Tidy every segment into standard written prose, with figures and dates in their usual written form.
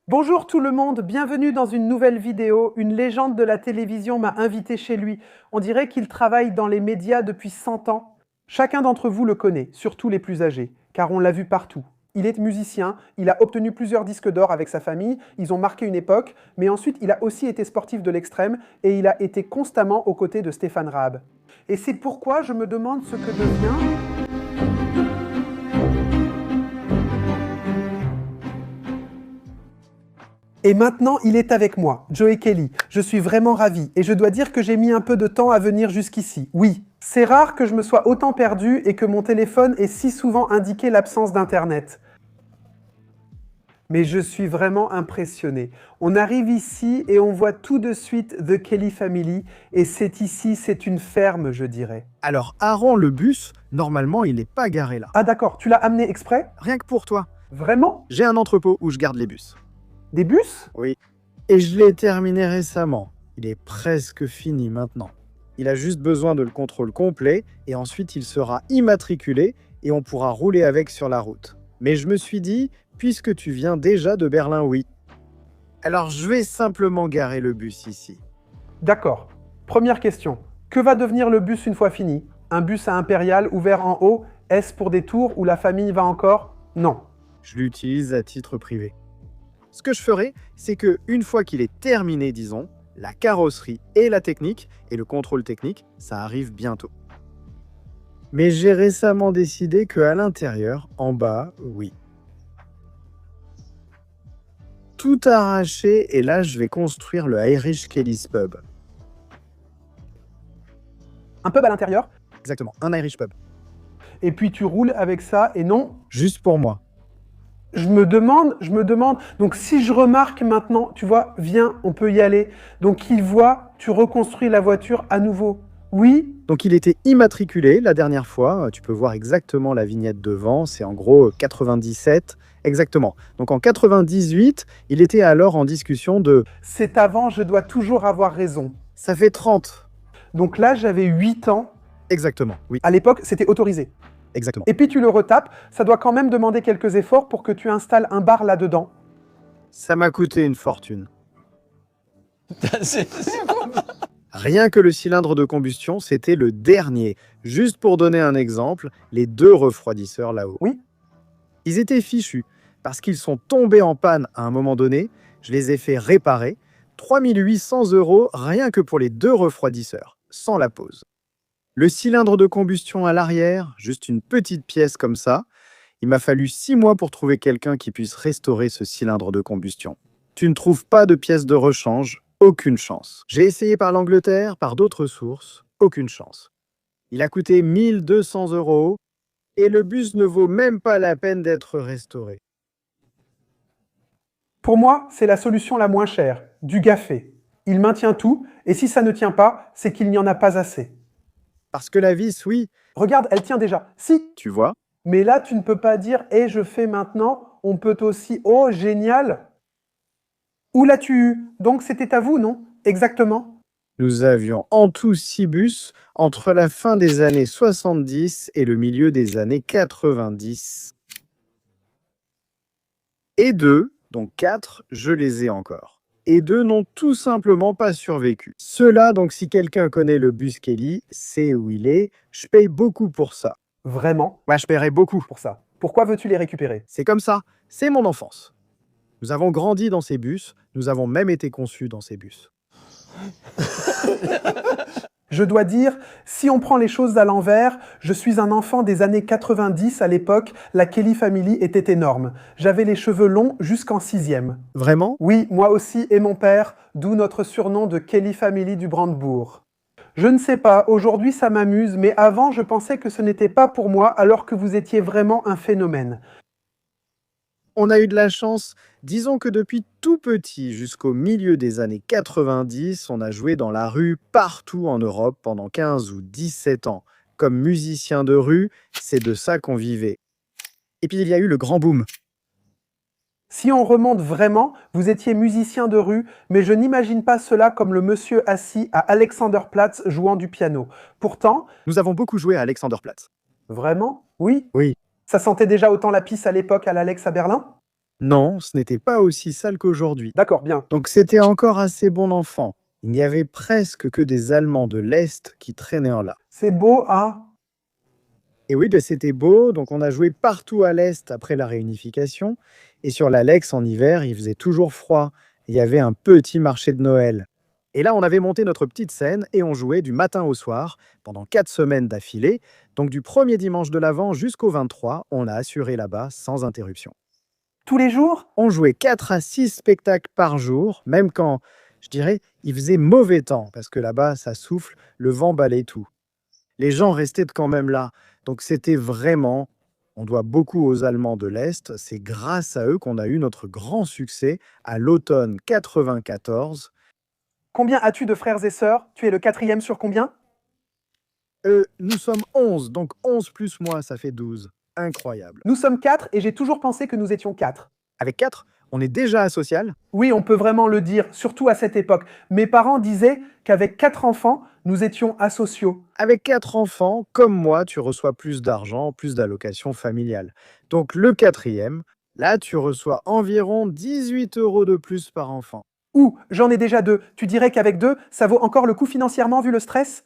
Bonjour tout le monde, bienvenue dans une nouvelle vidéo. Une légende de la télévision m'a invité chez lui. On dirait qu'il travaille dans les médias depuis 100 ans. Chacun d'entre vous le connaît, surtout les plus âgés, car on l'a vu partout. Il est musicien, il a obtenu plusieurs disques d'or avec sa famille, ils ont marqué une époque, mais ensuite il a aussi été sportif de l'extrême et il a été constamment aux côtés de Stéphane Raab. Et c'est pourquoi je me demande ce que devient... Et maintenant, il est avec moi, Joey Kelly. Je suis vraiment ravi et je dois dire que j'ai mis un peu de temps à venir jusqu'ici. Oui, c'est rare que je me sois autant perdu et que mon téléphone ait si souvent indiqué l'absence d'Internet. Mais je suis vraiment impressionné. On arrive ici et on voit tout de suite The Kelly Family et c'est une ferme, je dirais. Alors, Aaron, le bus, normalement, il n'est pas garé là. Ah d'accord, tu l'as amené exprès? Rien que pour toi. Vraiment? J'ai un entrepôt où je garde les bus. Des bus? Oui. Et je l'ai terminé récemment. Il est presque fini maintenant. Il a juste besoin de le contrôle complet et ensuite il sera immatriculé et on pourra rouler avec sur la route. Mais je me suis dit, puisque tu viens déjà de Berlin, oui. Alors je vais simplement garer le bus ici. D'accord. Première question. Que va devenir le bus une fois fini? Un bus à Impérial ouvert en haut? Est-ce pour des tours où la famille va encore? Non. Je l'utilise à titre privé. Ce que je ferai, c'est que une fois qu'il est terminé, disons, la carrosserie et la technique, et le contrôle technique, ça arrive bientôt. Mais j'ai récemment décidé qu'à l'intérieur, en bas, oui. Tout arraché, et là, je vais construire le Irish Kelly's Pub. Un pub à l'intérieur? Exactement, un Irish Pub. Et puis tu roules avec ça et non? Juste pour moi. Je me demande. Donc si je remarque maintenant, tu vois, viens, on peut y aller. Donc il voit, tu reconstruis la voiture à nouveau. Oui? Donc il était immatriculé la dernière fois, tu peux voir exactement la vignette devant, c'est en gros 97, exactement. Donc en 98, il était alors en discussion de C'est avant, je dois toujours avoir raison. « ça fait 30 ». Donc là, j'avais 8 ans. Exactement, oui, À l'époque, c'était autorisé. exactement. Et puis tu le retapes, ça doit quand même demander quelques efforts pour que tu installes un bar là-dedans. Ça m'a coûté une fortune. Rien que le cylindre de combustion, c'était le dernier. Juste pour donner un exemple, les deux refroidisseurs là-haut. Oui. Ils étaient fichus, parce qu'ils sont tombés en panne à un moment donné. Je les ai fait réparer. 3 800 € rien que pour les deux refroidisseurs, sans la pause. Le cylindre de combustion à l'arrière, juste une petite pièce comme ça. Il m'a fallu 6 mois pour trouver quelqu'un qui puisse restaurer ce cylindre de combustion. Tu ne trouves pas de pièces de rechange, aucune chance. J'ai essayé par l'Angleterre, par d'autres sources, aucune chance. Il a coûté 1 200 € et le bus ne vaut même pas la peine d'être restauré. Pour moi, c'est la solution la moins chère, du GAFé. Il maintient tout, et si ça ne tient pas, c'est qu'il n'y en a pas assez. Parce que la vis, oui, Regarde, elle tient déjà. Si, tu vois, mais là, tu ne peux pas dire « et je fais maintenant », on peut aussi « oh, génial ». Où l'as-tu eu? Donc c'était à vous, non? Exactement. nous avions en tout 6 bus entre la fin des années 70 et le milieu des années 90. Et 2, donc 4, je les ai encore. Et 2 n'ont tout simplement pas survécu. Ceux-là, donc si quelqu'un connaît le bus Kelly, sait où il est, je paye beaucoup pour ça. Vraiment, Ouais, je paierai beaucoup. pour ça. Pourquoi veux-tu les récupérer? C'est comme ça, c'est mon enfance. Nous avons grandi dans ces bus, nous avons même été conçus dans ces bus. Je dois dire, si on prend les choses à l'envers, je suis un enfant des années 90 à l'époque, la Kelly Family était énorme. J'avais les cheveux longs jusqu'en 6e. Vraiment? Oui, moi aussi et mon père, d'où notre surnom de Kelly Family du Brandebourg. Je ne sais pas, aujourd'hui ça m'amuse, mais avant je pensais que ce n'était pas pour moi alors que vous étiez vraiment un phénomène. On a eu de la chance. Disons que depuis tout petit jusqu'au milieu des années 90, on a joué dans la rue partout en Europe pendant 15 ou 17 ans. Comme musicien de rue, c'est de ça qu'on vivait. Et puis il y a eu le grand boom. Si on remonte vraiment, vous étiez musicien de rue, mais je n'imagine pas cela comme le monsieur assis à Alexanderplatz jouant du piano. Pourtant, Nous avons beaucoup joué à Alexanderplatz. vraiment? Oui? Oui, Ça sentait déjà autant la pisse à l'époque à l'Alex à Berlin? Non, ce n'était pas aussi sale qu'aujourd'hui. D'accord, bien. Donc c'était encore assez bon enfant. Il n'y avait presque que des Allemands de l'Est qui traînaient en là. C'est beau à... Et oui, ben, c'était beau, donc on a joué partout à l'Est après la réunification. Et sur l'Alex, en hiver, il faisait toujours froid. Il y avait un petit marché de Noël. Et là, on avait monté notre petite scène et on jouait du matin au soir pendant 4 semaines d'affilée. Donc du premier dimanche de l'Avent jusqu'au 23, on a assuré là-bas sans interruption. Tous les jours? On jouait 4 à 6 spectacles par jour, même quand, je dirais, il faisait mauvais temps, parce que là-bas, ça souffle, le vent balaye tout. Les gens restaient quand même là. Donc c'était vraiment, on doit beaucoup aux Allemands de l'Est, c'est grâce à eux qu'on a eu notre grand succès à l'automne 94. Combien as-tu de frères et sœurs? Tu es le 4e sur combien? Nous sommes 11, donc 11 plus moi, ça fait 12. Incroyable. Nous sommes 4 et j'ai toujours pensé que nous étions 4. Avec 4, on est déjà asocial. Oui, on peut vraiment le dire, surtout à cette époque. Mes parents disaient qu'avec 4 enfants, nous étions asociaux. Avec 4 enfants, comme moi, tu reçois plus d'argent, plus d'allocations familiales. Donc le 4e, là, tu reçois environ 18 € de plus par enfant. Ou, j'en ai déjà 2. Tu dirais qu'avec 2, ça vaut encore le coup financièrement vu le stress?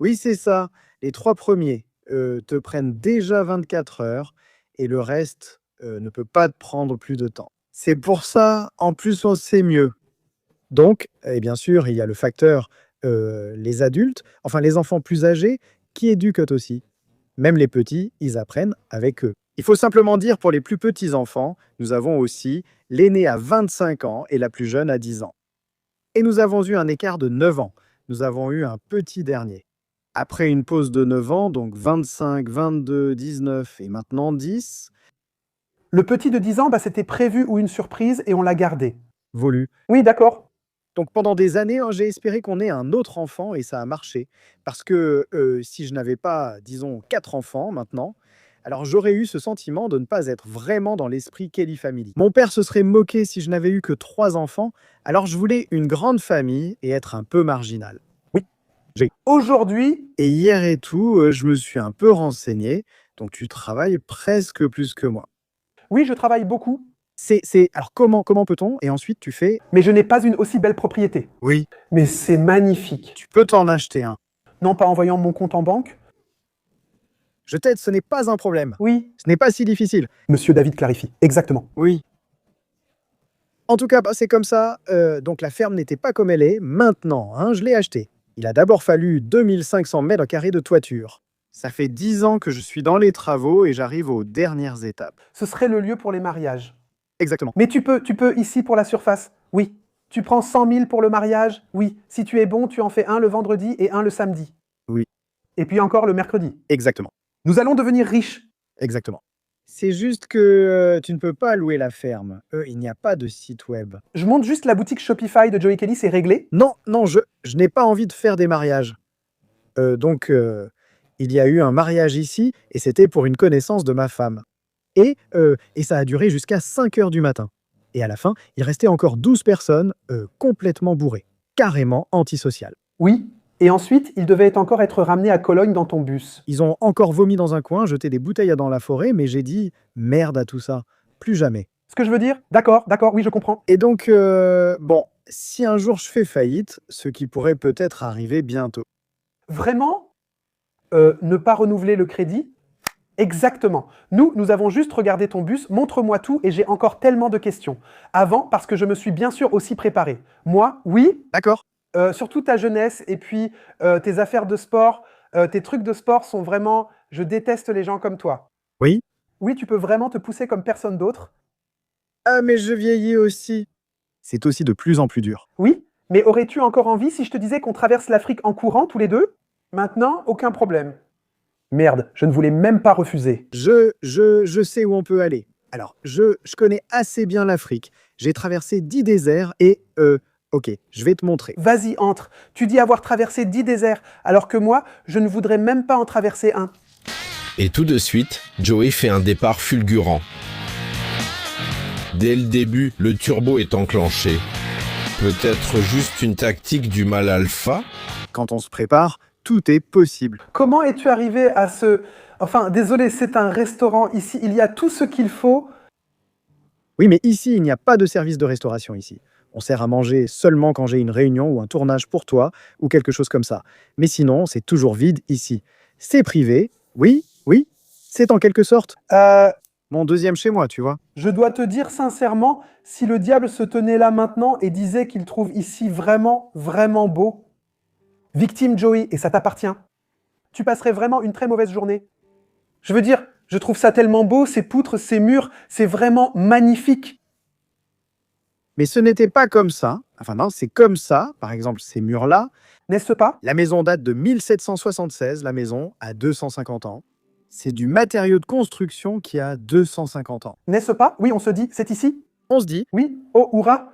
Oui, c'est ça. Les 3 premiers te prennent déjà 24 heures et le reste ne peut pas te prendre plus de temps. C'est pour ça, en plus, on sait mieux. Donc, et bien sûr, il y a le facteur les adultes, enfin les enfants plus âgés, qui éduquent aussi. Même les petits, ils apprennent avec eux. Il faut simplement dire pour les plus petits enfants, nous avons aussi l'aîné à 25 ans et la plus jeune à 10 ans. Et nous avons eu un écart de 9 ans. Nous avons eu un petit dernier. Après une pause de 9 ans, donc 25, 22, 19 et maintenant 10, Le petit de 10 ans, c'était prévu ou une surprise et on l'a gardé. volu. Oui, d'accord. Donc pendant des années, hein, j'ai espéré qu'on ait un autre enfant et ça a marché. Parce que si je n'avais pas, disons, 4 enfants maintenant, alors j'aurais eu ce sentiment de ne pas être vraiment dans l'esprit Kelly Family. Mon père se serait moqué si je n'avais eu que 3 enfants, alors je voulais une grande famille et être un peu marginal. Aujourd'hui, Et hier et tout, je me suis un peu renseigné, donc tu travailles presque plus que moi. oui, je travaille beaucoup, Alors comment peut-on? Et ensuite tu fais? mais je n'ai pas une aussi belle propriété. Oui. Mais c'est magnifique. Tu peux t'en acheter un. Non pas en voyant mon compte en banque? Je t'aide, ce n'est pas un problème. Oui. Ce n'est pas si difficile. Monsieur David clarifie. Exactement. Oui. En tout cas, c'est comme ça. Donc la ferme n'était pas comme elle est. Maintenant, hein, je l'ai achetée. Il a d'abord fallu 2500 mètres carrés de toiture. Ça fait 10 ans que je suis dans les travaux et j'arrive aux dernières étapes. Ce serait le lieu pour les mariages. Exactement. Mais tu peux ici pour la surface? Oui. Tu prends 100 000 pour le mariage? Oui. Si tu es bon, tu en fais un le vendredi et un le samedi. Oui. Et puis encore le mercredi. Exactement. Nous allons devenir riches. Exactement. C'est juste que tu ne peux pas louer la ferme. Il n'y a pas de site web. Je monte juste la boutique Shopify de Joey Kelly, c'est réglé? Non, je n'ai pas envie de faire des mariages. Donc, il y a eu un mariage ici et c'était pour une connaissance de ma femme. Et ça a duré jusqu'à 5 heures du matin. Et à la fin, il restait encore 12 personnes complètement bourrées, carrément antisociales. Oui. Et ensuite, il devait encore être ramené à Cologne dans ton bus. Ils ont encore vomi dans un coin, jeté des bouteilles dans la forêt, mais j'ai dit merde à tout ça, plus jamais. Ce que je veux dire? D'accord, oui, je comprends. Et donc, bon, si un jour je fais faillite, ce qui pourrait peut-être arriver bientôt. Vraiment? Ne pas renouveler le crédit? Exactement. Nous avons juste regardé ton bus, montre-moi tout et j'ai encore tellement de questions. Avant, parce que je me suis bien sûr aussi préparé. Moi, oui, D'accord. surtout ta jeunesse et puis tes affaires de sport, tes trucs de sport sont vraiment... Je déteste les gens comme toi. Oui. Oui, tu peux vraiment te pousser comme personne d'autre. Ah, mais je vieillis aussi. C'est aussi de plus en plus dur. Oui, mais aurais-tu encore envie si je te disais qu'on traverse l'Afrique en courant tous les deux? Maintenant, aucun problème. Merde, je ne voulais même pas refuser. Je sais où on peut aller. Alors, je connais assez bien l'Afrique. J'ai traversé 10 déserts et, ok, je vais te montrer. Vas-y, entre. Tu dis avoir traversé 10 déserts, alors que moi, je ne voudrais même pas en traverser un. Et tout de suite, Joey fait un départ fulgurant. Dès le début, le turbo est enclenché. Peut-être juste une tactique du mal alpha? Quand on se prépare, tout est possible. Comment es-tu arrivé à ce... Enfin, désolé, c'est un restaurant ici, il y a tout ce qu'il faut. Oui, mais ici, il n'y a pas de service de restauration ici. On sert à manger seulement quand j'ai une réunion ou un tournage pour toi ou quelque chose comme ça. Mais sinon, c'est toujours vide ici. C'est privé, oui, oui, c'est en quelque sorte mon deuxième chez moi, tu vois. Je dois te dire sincèrement, si le diable se tenait là maintenant et disait qu'il trouve ici vraiment, vraiment beau, victime Joey, et ça t'appartient, tu passerais vraiment une très mauvaise journée. Je veux dire, je trouve ça tellement beau, ces poutres, ces murs, c'est vraiment magnifique. Mais ce n'était pas comme ça. Enfin non, c'est comme ça, par exemple ces murs-là. N'est-ce pas? La maison date de 1776, la maison a 250 ans. C'est du matériau de construction qui a 250 ans. N'est-ce pas? Oui, on se dit, c'est ici? On se dit, Oui? Oh, hurrah!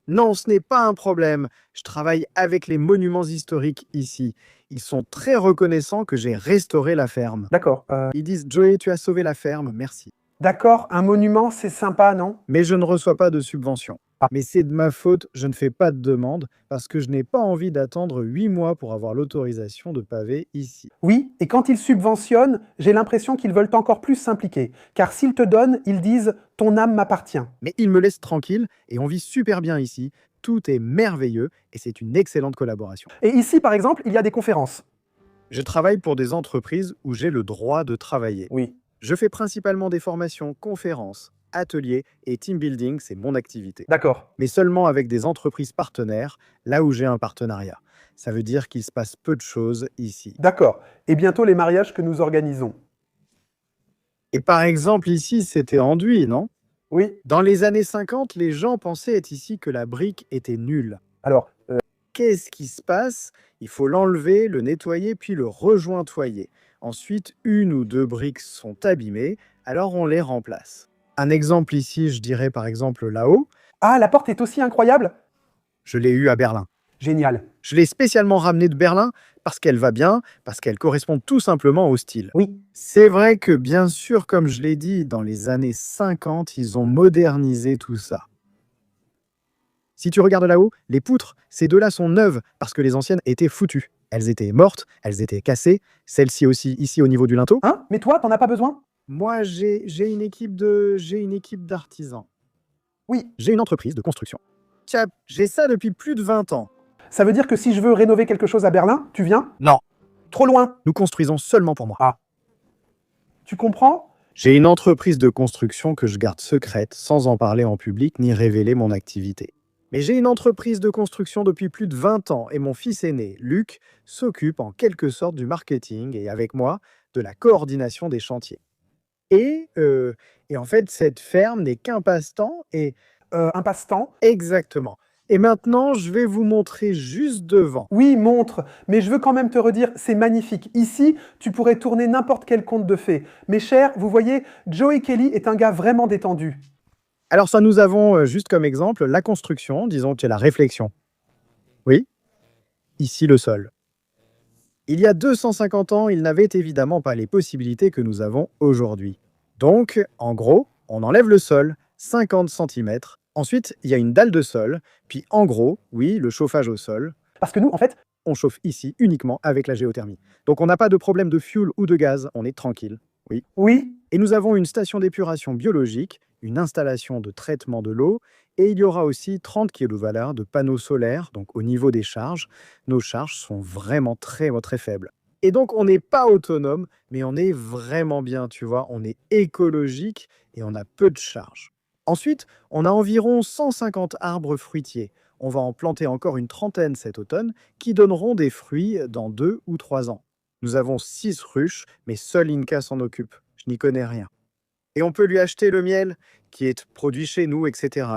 non, ce n'est pas un problème. Je travaille avec les monuments historiques ici. Ils sont très reconnaissants que j'ai restauré la ferme. D'accord. Ils disent, Joey, tu as sauvé la ferme, merci. D'accord, un monument, c'est sympa, non? Mais je ne reçois pas de subvention. Ah. Mais c'est de ma faute, je ne fais pas de demande parce que je n'ai pas envie d'attendre 8 mois pour avoir l'autorisation de paver ici. Oui, et quand ils subventionnent, j'ai l'impression qu'ils veulent encore plus s'impliquer. Car s'ils te donnent, ils disent « ton âme m'appartient ». Mais ils me laissent tranquille et on vit super bien ici. Tout est merveilleux et c'est une excellente collaboration. Et ici, par exemple, il y a des conférences. Je travaille pour des entreprises où j'ai le droit de travailler. Oui. Je fais principalement des formations, conférences, ateliers et team building, c'est mon activité. D'accord. Mais seulement avec des entreprises partenaires, là où j'ai un partenariat. Ça veut dire qu'il se passe peu de choses ici. D'accord. Et bientôt les mariages que nous organisons. Et par exemple, ici, c'était enduit, non? Oui. Dans les années 50, les gens pensaient être ici que la brique était nulle. Alors, Qu'est-ce qui se passe? Il faut l'enlever, le nettoyer, puis le rejointoyer. Ensuite, une ou deux briques sont abîmées, alors on les remplace. Un exemple ici, je dirais par exemple là-haut, ah, la porte est aussi incroyable? je l'ai eu à Berlin. Génial. Je l'ai spécialement ramenée de Berlin parce qu'elle va bien, parce qu'elle correspond tout simplement au style. Oui. C'est vrai que bien sûr, comme je l'ai dit, dans les années 50, ils ont modernisé tout ça. Si tu regardes là-haut, les poutres, ces deux-là sont neuves parce que les anciennes étaient foutues. Elles étaient mortes, elles étaient cassées. Celle-ci aussi, ici au niveau du linteau. Hein? Mais toi, t'en as pas besoin? Moi, j'ai une équipe d'artisans. Oui. J'ai une entreprise de construction. Tiens, j'ai ça depuis plus de 20 ans. Ça veut dire que si je veux rénover quelque chose à Berlin, tu viens? Non, Trop loin. nous construisons seulement pour moi. Tu comprends? J'ai une entreprise de construction que je garde secrète sans en parler en public ni révéler mon activité. Mais j'ai une entreprise de construction depuis plus de 20 ans et mon fils aîné, Luc, s'occupe en quelque sorte du marketing et avec moi de la coordination des chantiers. Et en fait, cette ferme n'est qu'un passe-temps et Un passe-temps? exactement. Et maintenant, je vais vous montrer juste devant. Oui, montre. Mais je veux quand même te redire, c'est magnifique. Ici, tu pourrais tourner n'importe quel conte de fées. Mes chers, vous voyez, Joey Kelly est un gars vraiment détendu. Alors ça, nous avons juste comme exemple la construction, disons que la réflexion. Oui, ici le sol. Il y a 250 ans, il n'avait évidemment pas les possibilités que nous avons aujourd'hui. Donc, en gros, on enlève le sol, 50 cm. Ensuite, il y a une dalle de sol. Puis, en gros, oui, le chauffage au sol. Parce que nous, en fait, On chauffe ici uniquement avec la géothermie. Donc, on n'a pas de problème de fuel ou de gaz. On est tranquille. Oui. oui, Et nous avons une station d'épuration biologique, une installation de traitement de l'eau, et il y aura aussi 30 kW de panneaux solaires, donc au niveau des charges. Nos charges sont vraiment très très faibles. Et donc on n'est pas autonome, mais on est vraiment bien, tu vois, on est écologique et on a peu de charges. Ensuite, on a environ 150 arbres fruitiers. On va en planter encore une trentaine cet automne, qui donneront des fruits dans 2 ou 3 ans. Nous avons 6 ruches, mais seul Inca s'en occupe. Je n'y connais rien. Et on peut lui acheter le miel qui est produit chez nous, etc.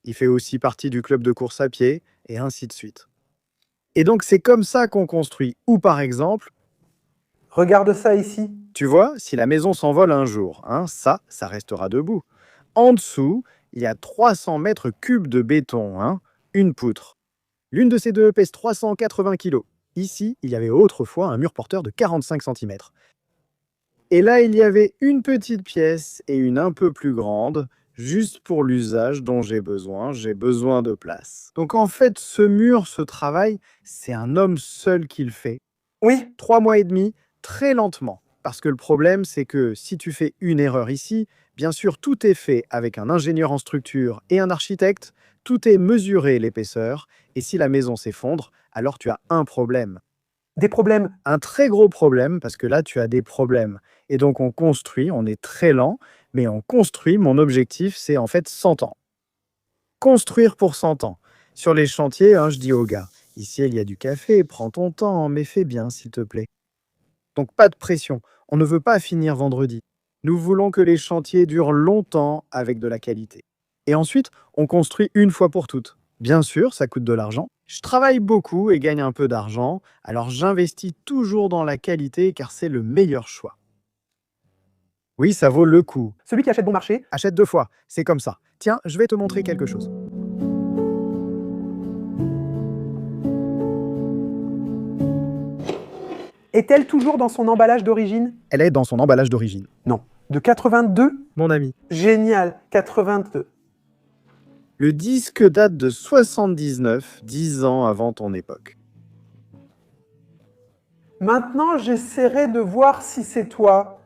Il fait aussi partie du club de course à pied, et ainsi de suite. Et donc c'est comme ça qu'on construit. Ou par exemple, regarde ça ici. tu vois, si la maison s'envole un jour, hein, ça restera debout. En dessous, il y a 300 mètres cubes de béton, hein, une poutre. L'une de ces deux pèse 380 kg. Ici, il y avait autrefois un mur porteur de 45 cm. Et là, il y avait une petite pièce et une un peu plus grande, juste pour l'usage dont j'ai besoin de place. Donc en fait, ce mur, ce travail, c'est un homme seul qui le fait. Oui, 3 mois et demi, très lentement. Parce que le problème, c'est que si tu fais une erreur ici, Bien sûr, tout est fait avec un ingénieur en structure et un architecte, tout est mesuré l'épaisseur, et si la maison s'effondre, alors tu as un problème. Des problèmes. Un très gros problème, parce que là, tu as des problèmes. Et donc, on construit, on est très lent, mais on construit, mon objectif, c'est en fait 100 ans. Construire pour 100 ans. Sur les chantiers, je dis aux gars, ici, il y a du café, prends ton temps, mais fais bien, s'il te plaît. Donc, pas de pression. On ne veut pas finir vendredi. Nous voulons que les chantiers durent longtemps avec de la qualité. Et ensuite, on construit une fois pour toutes. Bien sûr, ça coûte de l'argent. Je travaille beaucoup et gagne un peu d'argent, alors j'investis toujours dans la qualité car c'est le meilleur choix. Oui, ça vaut le coup. Celui qui achète bon marché. Achète 2 fois, c'est comme ça. Tiens, je vais te montrer quelque chose. Est-elle toujours dans son emballage d'origine? Elle est dans son emballage d'origine. Non. De 82? Mon ami. Génial, 82. Le disque date de 79, 10 ans avant ton époque. Maintenant, j'essaierai de voir si c'est toi.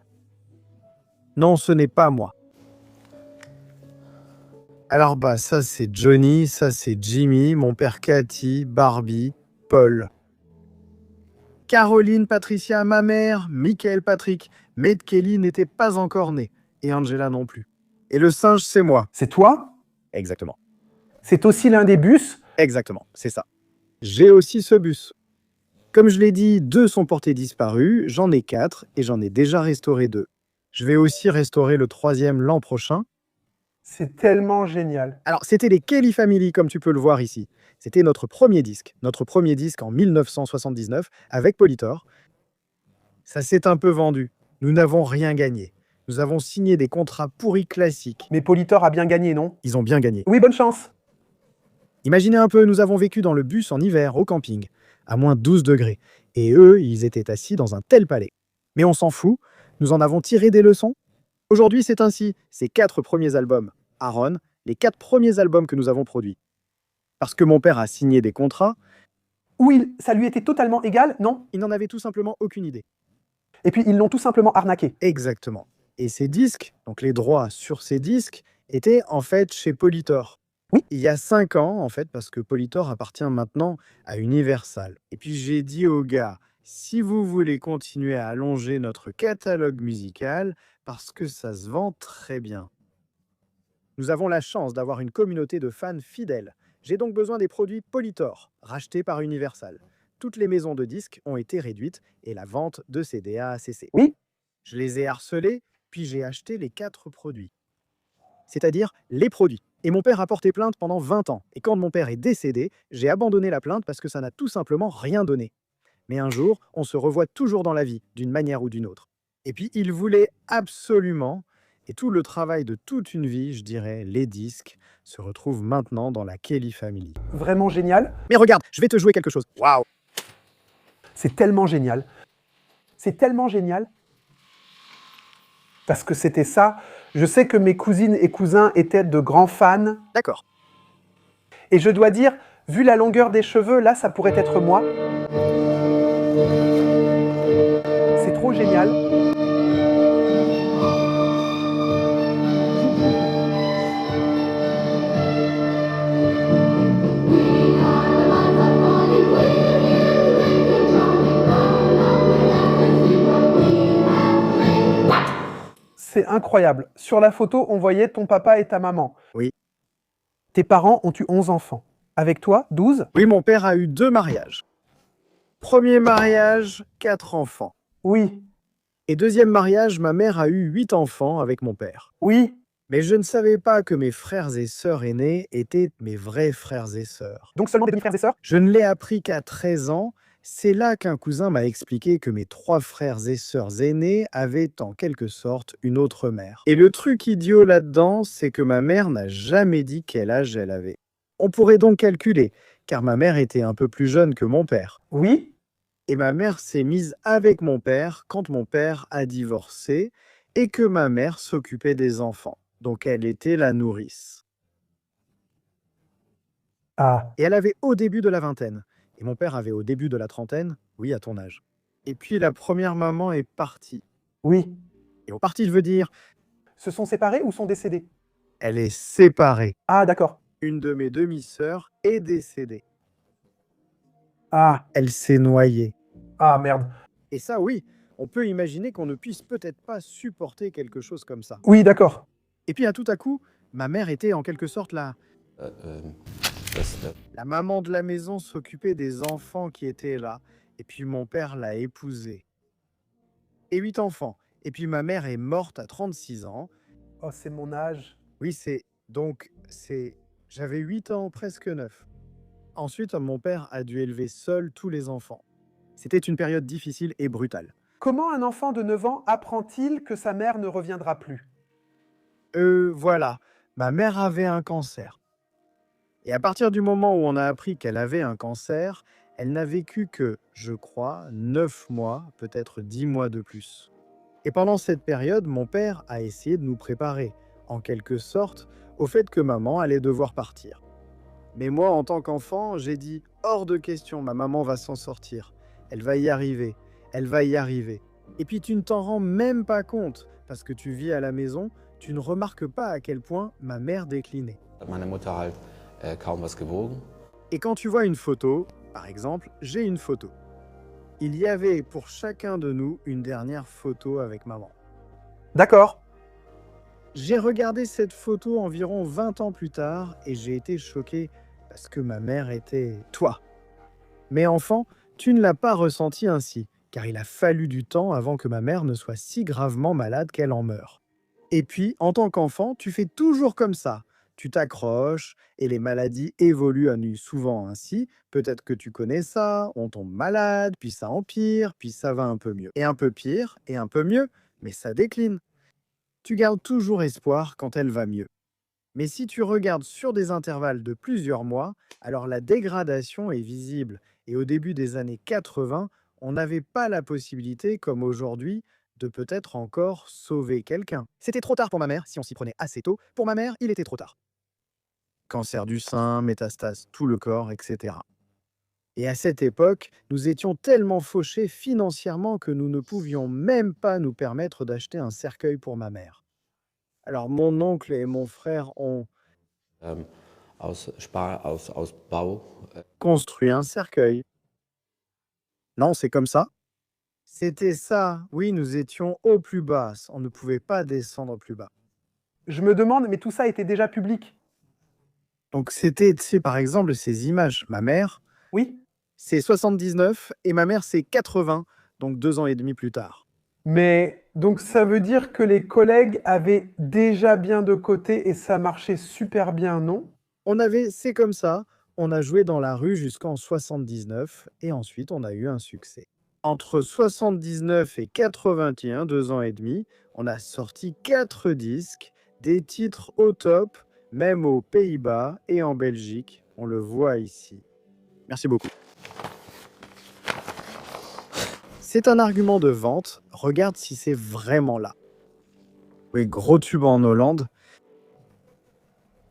Non, ce n'est pas moi. Alors ça c'est Johnny, ça c'est Jimmy, mon père Cathy, Barbie, Paul. Caroline, Patricia, ma mère, Michael, Patrick, Maid Kelly n'était pas encore née, et Angela non plus. Et le singe, c'est moi. C'est toi? Exactement. C'est aussi l'un des bus? Exactement, c'est ça. J'ai aussi ce bus. Comme je l'ai dit, 2 sont portés disparus, j'en ai 4 et j'en ai déjà restauré 2. Je vais aussi restaurer le 3e l'an prochain. C'est tellement génial. Alors, c'était les Kelly Family, comme tu peux le voir ici. C'était notre premier disque en 1979 avec Politor. Ça s'est un peu vendu. Nous n'avons rien gagné. Nous avons signé des contrats pourris classiques. Mais Politor a bien gagné, non? Ils ont bien gagné. Oui, bonne chance. Imaginez un peu, nous avons vécu dans le bus en hiver, au camping, à moins 12 degrés. Et eux, ils étaient assis dans un tel palais. Mais on s'en fout, nous en avons tiré des leçons. Aujourd'hui, c'est ainsi. Ces 4 premiers albums, Aaron, les 4 premiers albums que nous avons produits. Parce que mon père a signé des contrats. Oui, ça lui était totalement égal, non? Il n'en avait tout simplement aucune idée. Et puis, ils l'ont tout simplement arnaqué. Exactement. Et ces disques, donc les droits sur ces disques, étaient en fait chez Politor. Oui. Il y a 5 ans, en fait, parce que Politor appartient maintenant à Universal. Et puis j'ai dit aux gars, si vous voulez continuer à allonger notre catalogue musical, parce que ça se vend très bien. Nous avons la chance d'avoir une communauté de fans fidèles. J'ai donc besoin des produits Politor, rachetés par Universal. Toutes les maisons de disques ont été réduites et la vente de CD a cessé. Oui. Je les ai harcelés, puis j'ai acheté les 4 produits. C'est-à-dire les produits. Et mon père a porté plainte pendant 20 ans. Et quand mon père est décédé, j'ai abandonné la plainte parce que ça n'a tout simplement rien donné. Mais un jour, on se revoit toujours dans la vie, d'une manière ou d'une autre. Et puis, il voulait absolument, et tout le travail de toute une vie, je dirais, les disques, se retrouve maintenant dans la Kelly Family. Vraiment génial. Mais regarde, je vais te jouer quelque chose. Waouh! C'est tellement génial. C'est tellement génial. Parce que c'était ça. Je sais que mes cousines et cousins étaient de grands fans. D'accord. Et je dois dire, vu la longueur des cheveux, là, ça pourrait être moi. C'est trop génial. C'est incroyable. Sur la photo, on voyait ton papa et ta maman. Oui. Tes parents ont eu 11 enfants. Avec toi, 12? Oui, mon père a eu 2 mariages. Premier mariage, 4 enfants. Oui. Et deuxième mariage, ma mère a eu 8 enfants avec mon père. Oui. Mais je ne savais pas que mes frères et sœurs aînés étaient mes vrais frères et sœurs. Donc seulement des demi-frères et sœurs? Je ne l'ai appris qu'à 13 ans. C'est là qu'un cousin m'a expliqué que mes 3 frères et sœurs aînés avaient en quelque sorte une autre mère. Et le truc idiot là-dedans, c'est que ma mère n'a jamais dit quel âge elle avait. On pourrait donc calculer, car ma mère était un peu plus jeune que mon père. Oui. Et ma mère s'est mise avec mon père quand mon père a divorcé et que ma mère s'occupait des enfants. Donc elle était la nourrice. Ah. Et elle avait au début de la vingtaine. Et mon père avait au début de la trentaine, oui, à ton âge. Et puis la première maman est partie. Oui. Et au parti, je veux dire, Se sont séparés ou sont décédés? Elle est séparée. Ah, d'accord. Une de mes demi-sœurs est décédée. Ah, Elle s'est noyée. ah merde. Et ça, oui, on peut imaginer qu'on ne puisse peut-être pas supporter quelque chose comme ça. Oui, d'accord. Et puis, tout à coup, ma mère était en quelque sorte la maman de la maison, s'occupait des enfants qui étaient là. Et puis, mon père l'a épousée. Et 8 enfants. Et puis, ma mère est morte à 36 ans. Oh, c'est mon âge. Oui, j'avais 8 ans, presque 9. Ensuite, mon père a dû élever seul tous les enfants. C'était une période difficile et brutale. Comment un enfant de 9 ans apprend-il que sa mère ne reviendra plus? Voilà, ma mère avait un cancer. Et à partir du moment où on a appris qu'elle avait un cancer, elle n'a vécu que, je crois, 9 mois, peut-être 10 mois de plus. Et pendant cette période, mon père a essayé de nous préparer, en quelque sorte, au fait que maman allait devoir partir. Mais moi, en tant qu'enfant, j'ai dit « hors de question, ma maman va s'en sortir. Elle va y arriver, elle va y arriver. » Et puis tu ne t'en rends même pas compte, parce que tu vis à la maison, tu ne remarques pas à quel point ma mère déclinait. Meine Mutter halt kaum was gewogen. Et quand tu vois une photo, par exemple, j'ai une photo. Il y avait pour chacun de nous une dernière photo avec maman. D'accord. J'ai regardé cette photo environ 20 ans plus tard et j'ai été choqué parce que ma mère était toi. Mais enfant, tu ne l'as pas ressenti ainsi, car il a fallu du temps avant que ma mère ne soit si gravement malade qu'elle en meure. Et puis, en tant qu'enfant, tu fais toujours comme ça. Tu t'accroches et les maladies évoluent souvent ainsi. Peut-être que tu connais ça, on tombe malade, puis ça empire, puis ça va un peu mieux. Et un peu pire, et un peu mieux, mais ça décline. Tu gardes toujours espoir quand elle va mieux. Mais si tu regardes sur des intervalles de plusieurs mois, alors la dégradation est visible. Et au début des années 80, on n'avait pas la possibilité, comme aujourd'hui, de peut-être encore sauver quelqu'un. C'était trop tard pour ma mère, si on s'y prenait assez tôt. Pour ma mère, il était trop tard. Cancer du sein, métastases, tout le corps, etc. Et à cette époque, nous étions tellement fauchés financièrement que nous ne pouvions même pas nous permettre d'acheter un cercueil pour ma mère. Alors mon oncle et mon frère ont Aus Bau. construit un cercueil. Non, c'est comme ça. C'était ça. Oui, nous étions au plus bas. On ne pouvait pas descendre plus bas. Je me demande, mais tout ça était déjà public? Donc c'était, tu sais, par exemple, ces images. Ma mère, Oui? c'est 79 et ma mère, c'est 80, donc 2 ans et demi plus tard. Mais donc ça veut dire que les collègues avaient déjà bien de côté et ça marchait super bien, non? C'est comme ça, on a joué dans la rue jusqu'en 79 et ensuite on a eu un succès. Entre 79 et 81, 2 ans et demi, on a sorti 4 disques, des titres au top, même aux Pays-Bas et en Belgique. On le voit ici. Merci beaucoup. C'est un argument de vente. Regarde si c'est vraiment là. Oui, gros tube en Hollande.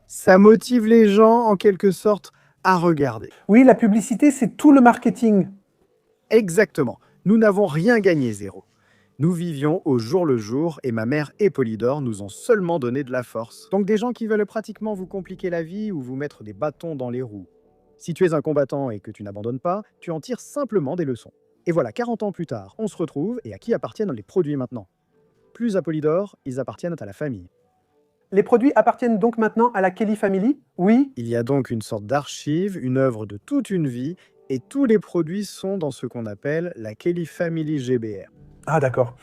Ça motive les gens, en quelque sorte, à regarder. Oui, la publicité, c'est tout le marketing. Exactement. Nous n'avons rien gagné, zéro. Nous vivions au jour le jour et ma mère et Polydor nous ont seulement donné de la force. Donc des gens qui veulent pratiquement vous compliquer la vie ou vous mettre des bâtons dans les roues. Si tu es un combattant et que tu n'abandonnes pas, tu en tires simplement des leçons. Et voilà, 40 ans plus tard, on se retrouve et à qui appartiennent les produits maintenant? Plus à Polydor, ils appartiennent à la famille. Les produits appartiennent donc maintenant à la Kelly Family? Oui? Il y a donc une sorte d'archive, une œuvre de toute une vie, et tous les produits sont dans ce qu'on appelle la Kelly Family GBR. Ah d'accord.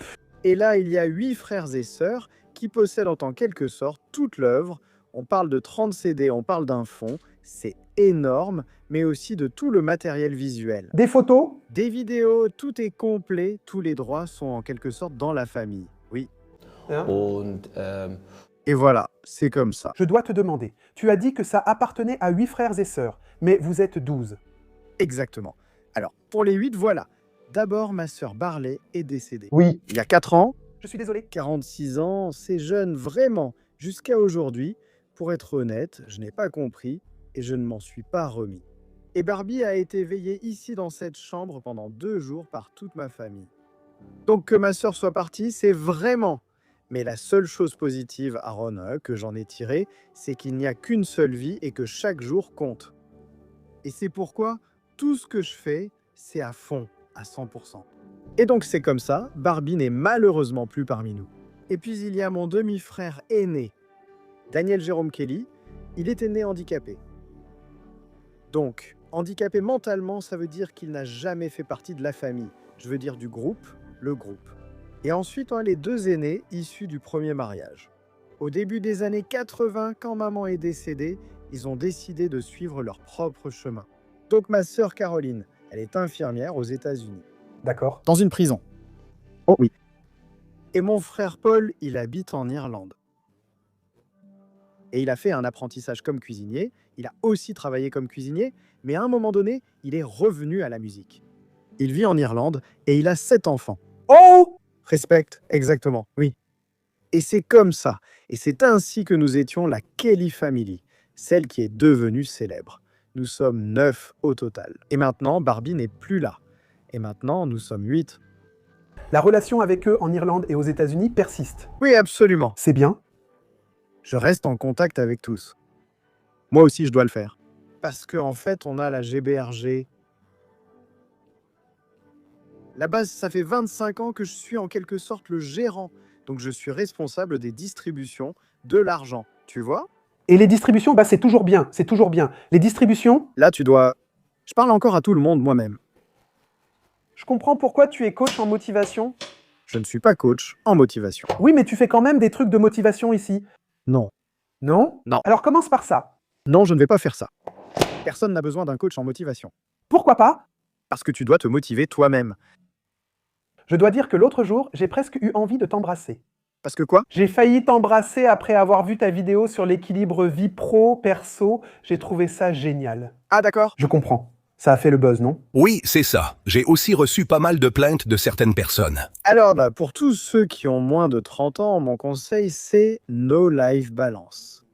Et là, il y a 8 frères et sœurs qui possèdent en quelque sorte toute l'œuvre. On parle de 30 CD, on parle d'un fond, c'est énorme, mais aussi de tout le matériel visuel. Des photos? Des vidéos, tout est complet, tous les droits sont en quelque sorte dans la famille. Oui. Hein? Und Et voilà, c'est comme ça. Je dois te demander, tu as dit que ça appartenait à 8 frères et sœurs, mais vous êtes 12. Exactement. Alors, pour les 8, voilà. D'abord, ma sœur Barley est décédée. Oui. Il y a 4 ans, Je suis désolé. 46 ans, c'est jeune vraiment. Jusqu'à aujourd'hui, pour être honnête, je n'ai pas compris et je ne m'en suis pas remis. Et Barbie a été veillée ici dans cette chambre pendant 2 jours par toute ma famille. Donc que ma sœur soit partie, c'est vraiment, Mais la seule chose positive, Aaron, que j'en ai tirée, c'est qu'il n'y a qu'une seule vie et que chaque jour compte. Et c'est pourquoi tout ce que je fais, c'est à fond, à 100%. Et donc c'est comme ça, Barbie n'est malheureusement plus parmi nous. Et puis il y a mon demi-frère aîné, Daniel Jérôme Kelly. Il était né handicapé. Donc, handicapé mentalement, ça veut dire qu'il n'a jamais fait partie de la famille. Je veux dire du groupe, le groupe. Et ensuite, on a les deux aînés issus du premier mariage. Au début des années 80, quand maman est décédée, ils ont décidé de suivre leur propre chemin. Donc ma sœur Caroline, elle est infirmière aux États-Unis. D'accord. Dans une prison. Oh oui. Et mon frère Paul, il habite en Irlande. Et il a fait un apprentissage comme cuisinier, il a aussi travaillé comme cuisinier, mais à un moment donné, il est revenu à la musique. Il vit en Irlande et il a 7 enfants. Oh! Respect, exactement, oui. Et c'est comme ça, et c'est ainsi que nous étions la Kelly Family, celle qui est devenue célèbre. Nous sommes 9 au total. Et maintenant, Barbie n'est plus là. Et maintenant, nous sommes 8. La relation avec eux en Irlande et aux États-Unis persiste. Oui, absolument. C'est bien. Je reste en contact avec tous. Moi aussi, je dois le faire. Parce qu'en fait, on a la GBRG. La base, ça fait 25 ans que je suis en quelque sorte le gérant. Donc, je suis responsable des distributions de l'argent. Tu vois? Et les distributions, bah c'est toujours bien, c'est toujours bien. Les distributions, Là, tu dois... Je parle encore à tout le monde moi-même. je comprends pourquoi tu es coach en motivation. Je ne suis pas coach en motivation. Oui, mais tu fais quand même des trucs de motivation ici. Non. Non? Non. Alors commence par ça. Non, je ne vais pas faire ça. Personne n'a besoin d'un coach en motivation. Pourquoi pas? Parce que tu dois te motiver toi-même. Je dois dire que l'autre jour, j'ai presque eu envie de t'embrasser. Parce que quoi? J'ai failli t'embrasser après avoir vu ta vidéo sur l'équilibre vie pro-perso. J'ai trouvé ça génial. Ah d'accord. Je comprends. Ça a fait le buzz, non? Oui, c'est ça. J'ai aussi reçu pas mal de plaintes de certaines personnes. Alors là, pour tous ceux qui ont moins de 30 ans, mon conseil c'est No Life Balance.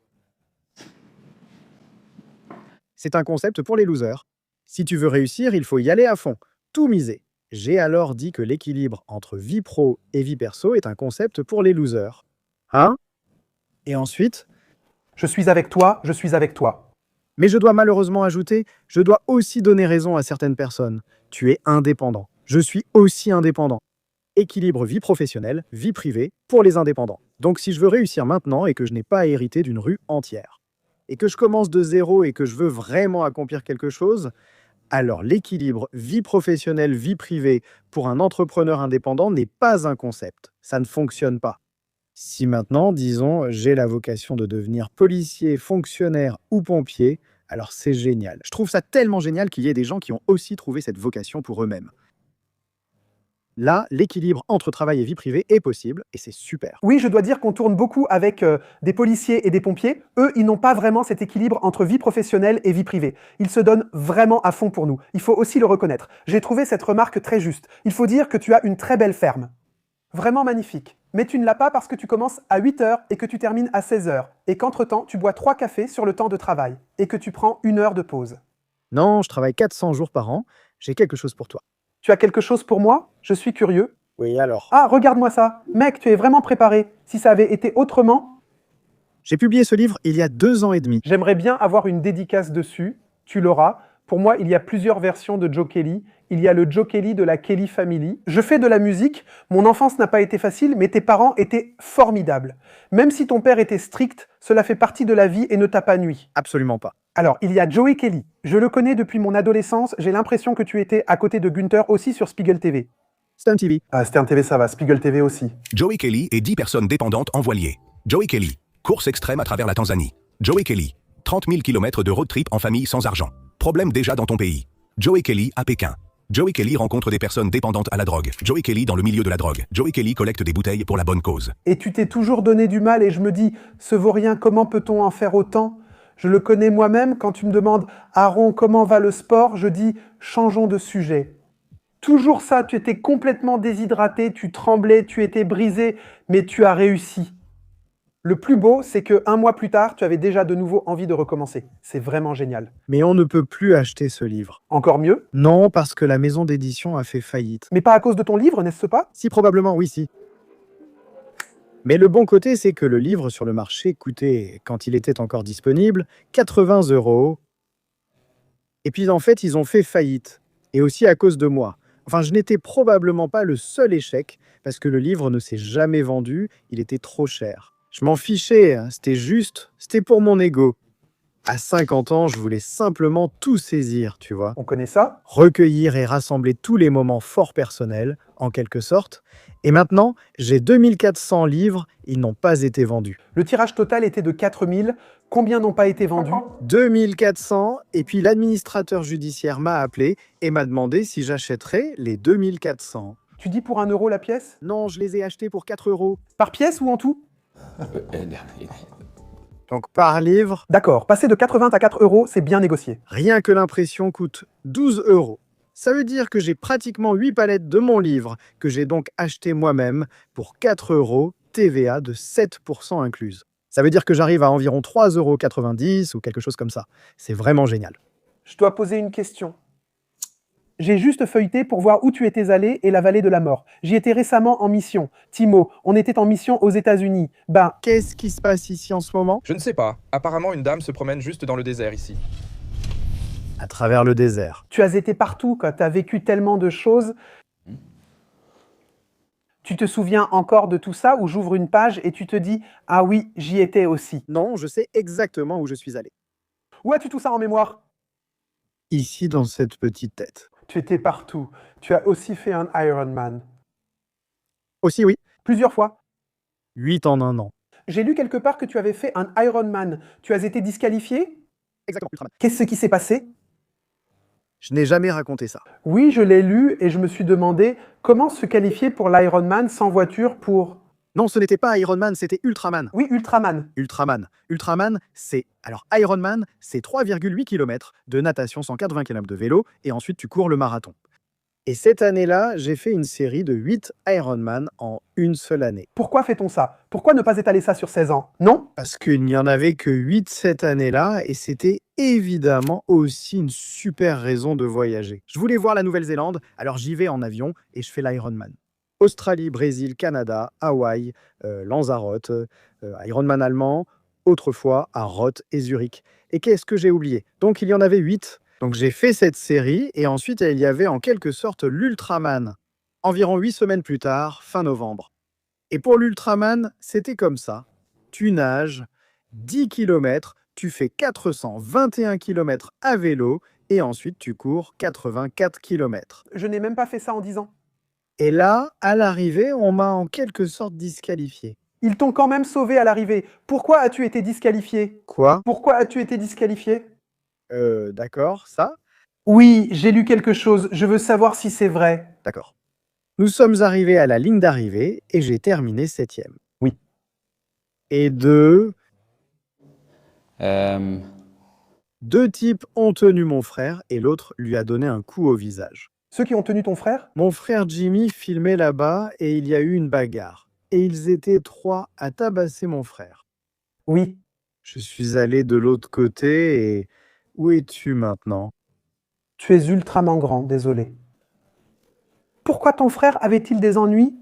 C'est un concept pour les losers. Si tu veux réussir, il faut y aller à fond, tout miser. J'ai alors dit que l'équilibre entre vie pro et vie perso est un concept pour les losers. Hein? Et ensuite, Je suis avec toi, je suis avec toi. mais je dois malheureusement ajouter, je dois aussi donner raison à certaines personnes. Tu es indépendant. Je suis aussi indépendant. Équilibre vie professionnelle, vie privée pour les indépendants. Donc si je veux réussir maintenant et que je n'ai pas à hériter d'une rue entière, et que je commence de zéro et que je veux vraiment accomplir quelque chose, alors l'équilibre vie professionnelle, vie privée pour un entrepreneur indépendant n'est pas un concept. Ça ne fonctionne pas. Si maintenant, disons, j'ai la vocation de devenir policier, fonctionnaire ou pompier, alors c'est génial. Je trouve ça tellement génial qu'il y ait des gens qui ont aussi trouvé cette vocation pour eux-mêmes. Là, l'équilibre entre travail et vie privée est possible et c'est super. Oui, je dois dire qu'on tourne beaucoup avec des policiers et des pompiers. Eux, ils n'ont pas vraiment cet équilibre entre vie professionnelle et vie privée. Ils se donnent vraiment à fond pour nous. Il faut aussi le reconnaître. J'ai trouvé cette remarque très juste. Il faut dire que tu as une très belle ferme. Vraiment magnifique. Mais tu ne l'as pas parce que tu commences à 8h et que tu termines à 16h. Et qu'entre-temps, tu bois 3 cafés sur le temps de travail. Et que tu prends 1 heure de pause. Non, je travaille 400 jours par an. J'ai quelque chose pour toi. Tu as quelque chose pour moi? Je suis curieux. Oui, alors. Ah, regarde-moi ça. Mec, tu es vraiment préparé. Si ça avait été autrement, J'ai publié ce livre il y a 2 ans et demi. j'aimerais bien avoir une dédicace dessus. Tu l'auras. Pour moi, il y a plusieurs versions de Joe Kelly. Il y a le Joe Kelly de la Kelly Family. Je fais de la musique. Mon enfance n'a pas été facile, mais tes parents étaient formidables. Même si ton père était strict, cela fait partie de la vie et ne t'a pas nui. Absolument pas. Alors, il y a Joey Kelly. Je le connais depuis mon adolescence. J'ai l'impression que tu étais à côté de Gunther aussi sur Spiegel TV. Stun TV. Ah, Stern TV, ça va. Spiegel TV aussi. Joey Kelly et 10 personnes dépendantes en voilier. Joey Kelly, course extrême à travers la Tanzanie. Joey Kelly, 30 000 km de road trip en famille sans argent. Problème déjà dans ton pays. Joey Kelly à Pékin. Joey Kelly rencontre des personnes dépendantes à la drogue. Joey Kelly dans le milieu de la drogue. Joey Kelly collecte des bouteilles pour la bonne cause. Et tu t'es toujours donné du mal et je me dis, ce vaurien, comment peut-on en faire autant? Je le connais moi-même, quand tu me demandes « Aaron, comment va le sport ?» je dis « changeons de sujet ». Toujours ça, tu étais complètement déshydraté, tu tremblais, tu étais brisé, mais tu as réussi. Le plus beau, c'est que 1 mois plus tard, tu avais déjà de nouveau envie de recommencer. C'est vraiment génial. Mais on ne peut plus acheter ce livre. Encore mieux, Non, parce que la maison d'édition a fait faillite. mais pas à cause de ton livre, n'est-ce pas? Si, probablement, oui, si. Mais le bon côté, c'est que le livre sur le marché coûtait, quand il était encore disponible, 80 euros. Et puis en fait, ils ont fait faillite. Et aussi à cause de moi. Enfin, je n'étais probablement pas le seul échec, parce que le livre ne s'est jamais vendu, il était trop cher. Je m'en fichais, hein, c'était pour mon ego. À 50 ans, je voulais simplement tout saisir, tu vois. On connaît ça? Recueillir et rassembler tous les moments forts personnels, en quelque sorte. Et maintenant, j'ai 2400 livres, ils n'ont pas été vendus. Le tirage total était de 4000. Combien n'ont pas été vendus? 2400, et puis l'administrateur judiciaire m'a appelé et m'a demandé si j'achèterais les 2400. Tu dis pour 1 euro la pièce? Non, je les ai achetés pour 4 euros. Par pièce ou en tout? Donc par livre, D'accord, passer de 80 à 4 euros, c'est bien négocié. rien que l'impression coûte 12 euros. Ça veut dire que j'ai pratiquement 8 palettes de mon livre, que j'ai donc acheté moi-même pour 4 euros, TVA de 7% incluse. Ça veut dire que j'arrive à environ 3,90 € ou quelque chose comme ça. C'est vraiment génial. Je dois poser une question. J'ai juste feuilleté pour voir où tu étais allé et la vallée de la mort. J'y étais récemment en mission. Timo, on était en mission aux États-Unis. Ben, Qu'est-ce qui se passe ici en ce moment? Je ne sais pas. Apparemment, une dame se promène juste dans le désert ici. À travers le désert. tu as été partout, quoi. Tu as vécu tellement de choses. Tu te souviens encore de tout ça ou j'ouvre une page et tu te dis « Ah oui, j'y étais aussi Non, je sais exactement où je suis allé. ». Où as-tu tout ça en mémoire? Ici, dans cette petite tête. Tu étais partout. Tu as aussi fait un Ironman. Aussi, oui, Plusieurs fois. 8 en un an. J'ai lu quelque part que tu avais fait un Ironman. Tu as été disqualifié? Exactement, Ultraman. Qu'est-ce qui s'est passé? Je n'ai jamais raconté ça. Oui, je l'ai lu et je me suis demandé comment se qualifier pour l'Ironman sans voiture pour... Non, ce n'était pas Ironman, c'était Ultraman. Oui, Ultraman. Ultraman. Ultraman, c'est... Alors, Ironman, c'est 3,8 km de natation, 180 km de vélo, et ensuite tu cours le marathon. Et cette année-là, j'ai fait une série de 8 Ironman en une seule année. Pourquoi fait-on ça? Pourquoi ne pas étaler ça sur 16 ans? Non? Parce qu'il n'y en avait que 8 cette année-là, et c'était évidemment aussi une super raison de voyager. Je voulais voir la Nouvelle-Zélande, alors j'y vais en avion et je fais l'Ironman. Australie, Brésil, Canada, Hawaï, Lanzarote, Ironman allemand, autrefois à Roth et Zurich. Et qu'est-ce que j'ai oublié? Donc il y en avait 8. Donc j'ai fait cette série, et ensuite il y avait en quelque sorte l'Ultraman. Environ 8 semaines plus tard, fin novembre. Et pour l'Ultraman, c'était comme ça. Tu nages 10 km, tu fais 421 km à vélo, et ensuite tu cours 84 km. Je n'ai même pas fait ça en 10 ans. Et là, à l'arrivée, on m'a en quelque sorte disqualifié. Ils t'ont quand même sauvé à l'arrivée. Pourquoi as-tu été disqualifié? Quoi? Pourquoi as-tu été disqualifié? D'accord, ça? Oui, j'ai lu quelque chose. Je veux savoir si c'est vrai. D'accord. Nous sommes arrivés à la ligne d'arrivée, et j'ai terminé 7e. Oui. Et deux types ont tenu mon frère, et l'autre lui a donné un coup au visage. Ceux qui ont tenu ton frère? Mon frère Jimmy filmait là-bas, et il y a eu une bagarre. Et ils étaient 3 à tabasser mon frère. Oui. Je suis allé de l'autre côté, et où es-tu maintenant? Tu es ultrament grand, désolé. Pourquoi ton frère avait-il des ennuis?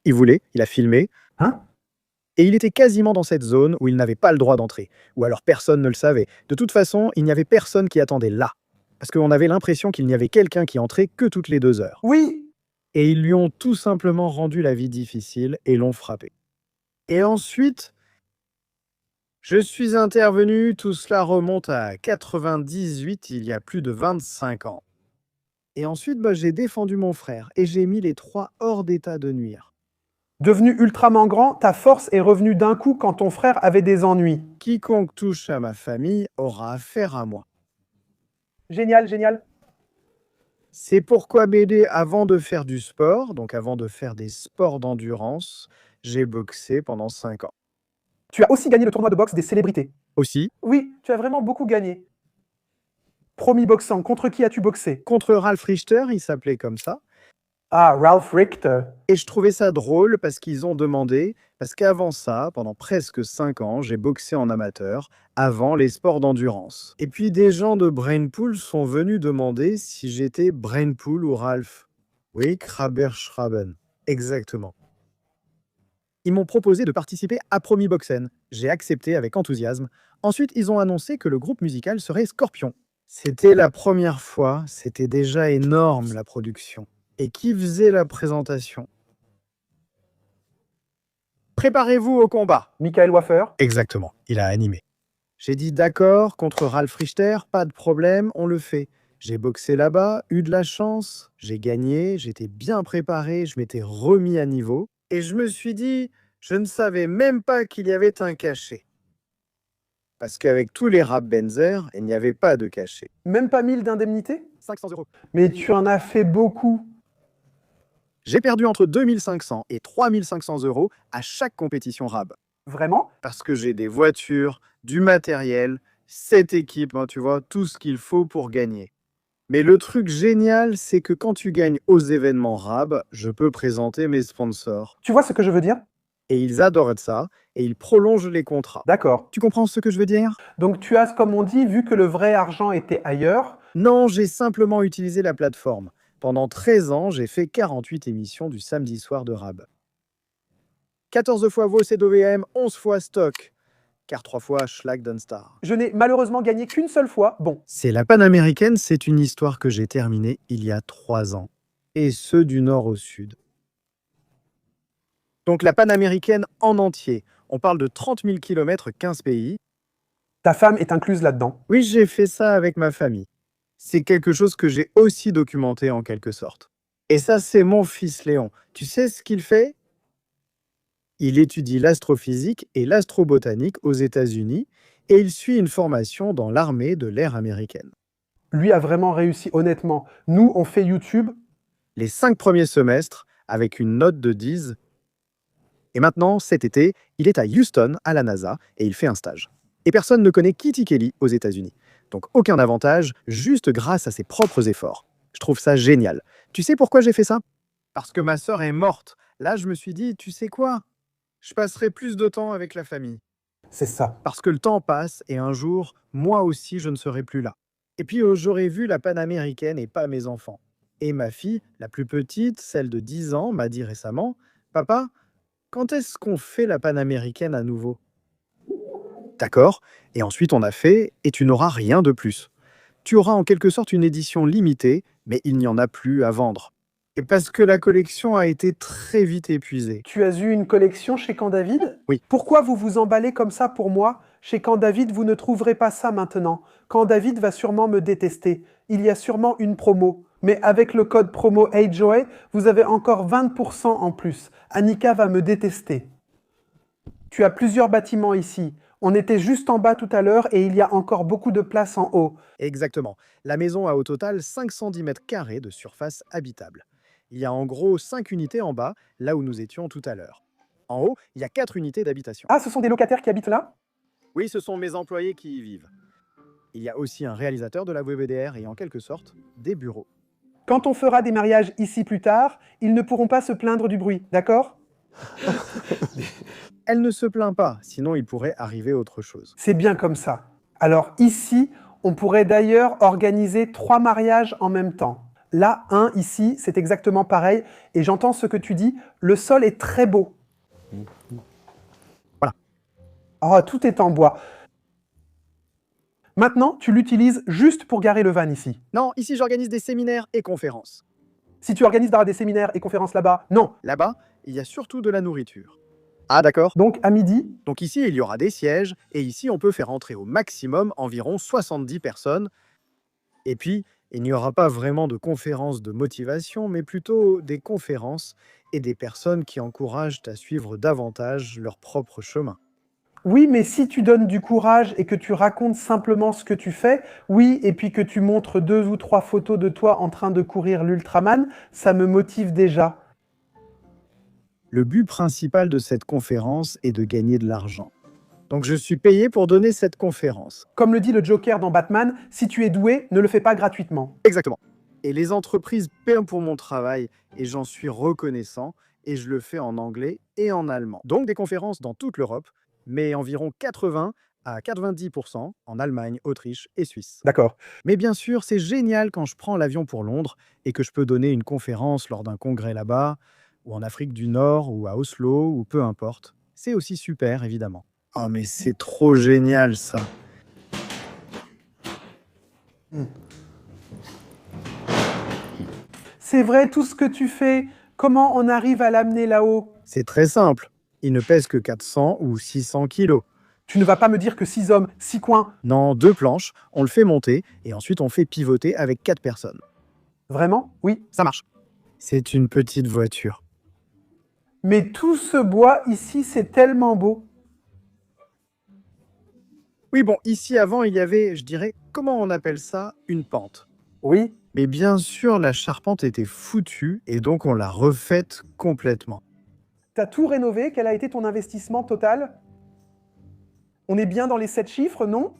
Il voulait, il a filmé, Hein? et il était quasiment dans cette zone où il n'avait pas le droit d'entrer. Ou alors personne ne le savait. De toute façon, il n'y avait personne qui attendait là. Parce qu'on avait l'impression qu'il n'y avait quelqu'un qui entrait que toutes les 2 heures. Oui. Et ils lui ont tout simplement rendu la vie difficile et l'ont frappé. Et ensuite, je suis intervenu, tout cela remonte à 98, il y a plus de 25 ans. Et ensuite, j'ai défendu mon frère et j'ai mis les 3 hors d'état de nuire. Devenu ultrament grand, ta force est revenue d'un coup quand ton frère avait des ennuis. Quiconque touche à ma famille aura affaire à moi. Génial, génial. C'est pourquoi BD, avant de faire du sport, donc avant de faire des sports d'endurance, j'ai boxé pendant 5 ans. Tu as aussi gagné le tournoi de boxe des célébrités. Aussi, Oui, tu as vraiment beaucoup gagné. Promis boxant, contre qui as-tu boxé? contre Ralph Richter, il s'appelait comme ça. Ah, Ralph Richter. Et je trouvais ça drôle parce qu'ils ont demandé, parce qu'avant ça, pendant presque 5 ans, j'ai boxé en amateur, avant les sports d'endurance. Et puis des gens de Brainpool sont venus demander si j'étais Brainpool ou Ralph. Oui, Kraber-Schraben, exactement. Ils m'ont proposé de participer à Promi Boxen. J'ai accepté avec enthousiasme. Ensuite, ils ont annoncé que le groupe musical serait Scorpion. C'était la première fois, c'était déjà énorme la production. Et qui faisait la présentation? Préparez-vous au combat. Michael Waffer. Exactement, il a animé. J'ai dit d'accord, contre Ralph Richter, pas de problème, on le fait. J'ai boxé là-bas, eu de la chance, j'ai gagné, j'étais bien préparé, je m'étais remis à niveau. Et je me suis dit, je ne savais même pas qu'il y avait un cachet. Parce qu'avec tous les rap Benzer, il n'y avait pas de cachet. Même pas 1000 d'indemnité? 500 €. Mais tu en as fait beaucoup. J'ai perdu entre 2500 et 3500 € à chaque compétition rap. Vraiment? Parce que j'ai des voitures, du matériel, cette équipe, hein, tu vois, tout ce qu'il faut pour gagner. Mais le truc génial, c'est que quand tu gagnes aux événements RAB, je peux présenter mes sponsors. Tu vois ce que je veux dire? Et ils adorent ça, et ils prolongent les contrats. D'accord. Tu comprends ce que je veux dire? Donc tu as, comme on dit, vu que le vrai argent était ailleurs. Non, j'ai simplement utilisé la plateforme. Pendant 13 ans, j'ai fait 48 émissions du samedi soir de RAB. 14 fois Vos CWM, 11 fois Stock, car 3 fois Schlag Dunstar. Je n'ai malheureusement gagné qu'une seule fois. Bon, C'est la Panaméricaine, c'est une histoire que j'ai terminée il y a 3 ans. Et ce, du nord au sud. Donc la Panaméricaine en entier. On parle de 30 000 km, 15 pays. ta femme est incluse là-dedans. Oui, j'ai fait ça avec ma famille. C'est quelque chose que j'ai aussi documenté en quelque sorte. Et ça, c'est mon fils Léon. Tu sais ce qu'il fait? Il étudie l'astrophysique et l'astrobotanique aux États-Unis et il suit une formation dans l'armée de l'air américaine. Lui a vraiment réussi, honnêtement. Nous, on fait YouTube. Les 5 premiers semestres avec une note de 10. Et maintenant, cet été, il est à Houston, à la NASA, et il fait un stage. Et personne ne connaît Kitty Kelly aux États-Unis. Donc aucun avantage, juste grâce à ses propres efforts. Je trouve ça génial. Tu sais pourquoi j'ai fait ça? Parce que ma sœur est morte. Là, je me suis dit, tu sais quoi? Je passerai plus de temps avec la famille. C'est ça. Parce que le temps passe et un jour, moi aussi, je ne serai plus là. Et puis, j'aurais vu la Panaméricaine et pas mes enfants. Et ma fille, la plus petite, celle de 10 ans, m'a dit récemment, « Papa, quand est-ce qu'on fait la Panaméricaine à nouveau ?» D'accord. Et ensuite, on a fait, et tu n'auras rien de plus. Tu auras en quelque sorte une édition limitée, mais il n'y en a plus à vendre. Et parce que la collection a été très vite épuisée. Tu as eu une collection chez Camp David? Oui. Pourquoi vous vous emballez comme ça pour moi? Chez Camp David, vous ne trouverez pas ça maintenant. Camp David va sûrement me détester. Il y a sûrement une promo. Mais avec le code promo HeyJoey, vous avez encore 20% en plus. Annika va me détester. Tu as plusieurs bâtiments ici. On était juste en bas tout à l'heure et il y a encore beaucoup de place en haut. Exactement. La maison a au total 510 mètres carrés de surface habitable. Il y a en gros 5 unités en bas, là où nous étions tout à l'heure. En haut, il y a 4 unités d'habitation. Ah, ce sont des locataires qui habitent là? Oui, ce sont mes employés qui y vivent. Il y a aussi un réalisateur de la WBDR et en quelque sorte, des bureaux. Quand on fera des mariages ici plus tard, ils ne pourront pas se plaindre du bruit, d'accord? Elle ne se plaint pas, sinon il pourrait arriver autre chose. C'est bien comme ça. Alors ici, on pourrait d'ailleurs organiser 3 mariages en même temps. Là, un ici, c'est exactement pareil. Et j'entends ce que tu dis, le sol est très beau. Voilà. Oh, tout est en bois. Maintenant, tu l'utilises juste pour garer le van ici. Non, ici j'organise des séminaires et conférences. Si tu organises des séminaires et conférences là-bas, non. Là-bas, il y a surtout de la nourriture. Ah d'accord. Donc à midi, Donc ici, il y aura des sièges, et ici, on peut faire entrer au maximum environ 70 personnes. Et puis, il n'y aura pas vraiment de conférences de motivation, mais plutôt des conférences et des personnes qui encouragent à suivre davantage leur propre chemin. oui, mais si tu donnes du courage et que tu racontes simplement ce que tu fais, oui, et puis que tu montres 2 ou 3 photos de toi en train de courir l'Ultraman, ça me motive déjà. Le but principal de cette conférence est de gagner de l'argent. Donc je suis payé pour donner cette conférence. Comme le dit le Joker dans Batman, si tu es doué, ne le fais pas gratuitement. Exactement. Et les entreprises paient pour mon travail et j'en suis reconnaissant et je le fais en anglais et en allemand. Donc des conférences dans toute l'Europe, mais environ 80 à 90% en Allemagne, Autriche et Suisse. D'accord. Mais bien sûr, c'est génial quand je prends l'avion pour Londres et que je peux donner une conférence lors d'un congrès là-bas, ou en Afrique du Nord, ou à Oslo, ou peu importe. C'est aussi super, évidemment. Oh, mais c'est trop génial, ça. C'est vrai tout ce que tu fais. Comment on arrive à l'amener là-haut? C'est très simple. Il ne pèse que 400 ou 600 kilos. Tu ne vas pas me dire que 6 hommes, 6 coins. Non, 2 planches, on le fait monter, et ensuite on fait pivoter avec 4 personnes. Vraiment? Oui. Ça marche. C'est une petite voiture. Mais tout ce bois ici, c'est tellement beau. Oui, bon, ici avant, il y avait, je dirais, comment on appelle ça? Une pente. Oui. Mais bien sûr, la charpente était foutue, et donc on l'a refaite complètement. T'as tout rénové? Quel a été ton investissement total? On est bien dans les 7 chiffres, non?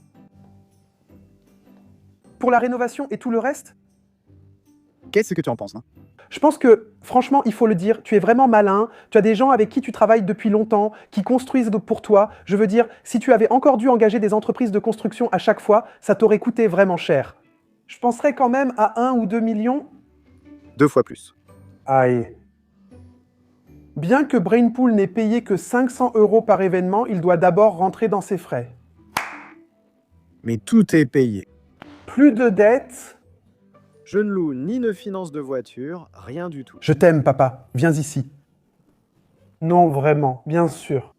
Pour la rénovation et tout le reste? Qu'est-ce que tu en penses, hein? Je pense que, franchement, il faut le dire, tu es vraiment malin, tu as des gens avec qui tu travailles depuis longtemps, qui construisent pour toi. Je veux dire, si tu avais encore dû engager des entreprises de construction à chaque fois, ça t'aurait coûté vraiment cher. Je penserais quand même à 1 ou 2 millions. 2 fois plus. Aïe. Bien que Brainpool n'ait payé que 500 € par événement, il doit d'abord rentrer dans ses frais. Mais tout est payé. Plus de dettes. Je ne loue ni ne finance de voiture, rien du tout. Je t'aime, papa. Viens ici. Non, vraiment, bien sûr.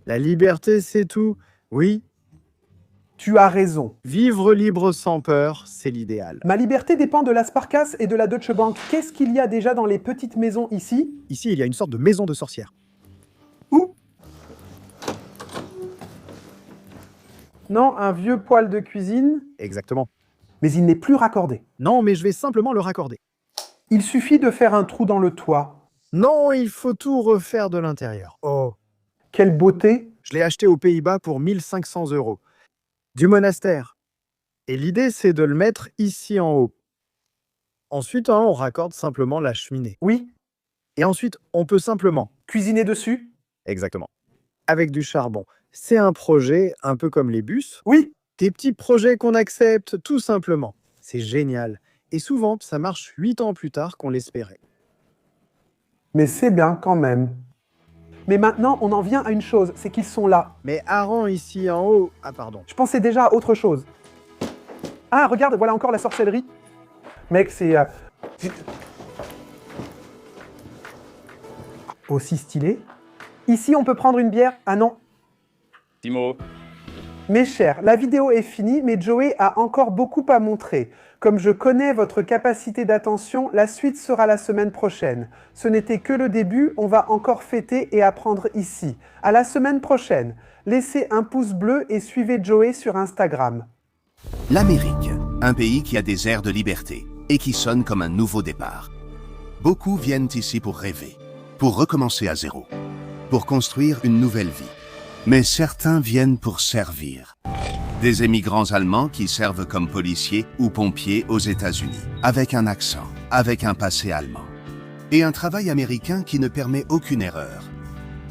La liberté, c'est tout. Oui, Tu as raison. vivre libre sans peur, c'est l'idéal. Ma liberté dépend de la Sparkas et de la Deutsche Bank. Qu'est-ce qu'il y a déjà dans les petites maisons ici? Ici, il y a une sorte de maison de sorcière. Où? Non, un vieux poêle de cuisine, Exactement. mais il n'est plus raccordé. Non, mais je vais simplement le raccorder. Il suffit de faire un trou dans le toit. Non, il faut tout refaire de l'intérieur. Oh. Quelle beauté! Je l'ai acheté aux Pays-Bas pour 1500 €. Du monastère. Et l'idée, c'est de le mettre ici en haut. Ensuite, hein, on raccorde simplement la cheminée. Oui, Et ensuite, on peut simplement... cuisiner dessus? Exactement. Avec du charbon. C'est un projet un peu comme les bus. Oui, Des petits projets qu'on accepte tout simplement. C'est génial. Et souvent, ça marche 8 ans plus tard qu'on l'espérait. mais c'est bien quand même. Mais maintenant, on en vient à une chose, c'est qu'ils sont là. Mais Aran ici en haut... Ah pardon. Je pensais déjà à autre chose. Ah, regarde, voilà encore la sorcellerie. Mec, c'est... Aussi stylé. Ici, on peut prendre une bière? Ah non. Timo, Mes chers, la vidéo est finie, mais Joey a encore beaucoup à montrer. Comme je connais votre capacité d'attention, la suite sera la semaine prochaine. Ce n'était que le début, on va encore fêter et apprendre ici. À la semaine prochaine. Laissez un pouce bleu et suivez Joey sur Instagram. L'Amérique, un pays qui a des airs de liberté et qui sonne comme un nouveau départ. Beaucoup viennent ici pour rêver, pour recommencer à zéro, pour construire une nouvelle vie. Mais certains viennent pour servir. Des émigrants allemands qui servent comme policiers ou pompiers aux États-Unis, avec un accent, avec un passé allemand. Et un travail américain qui ne permet aucune erreur.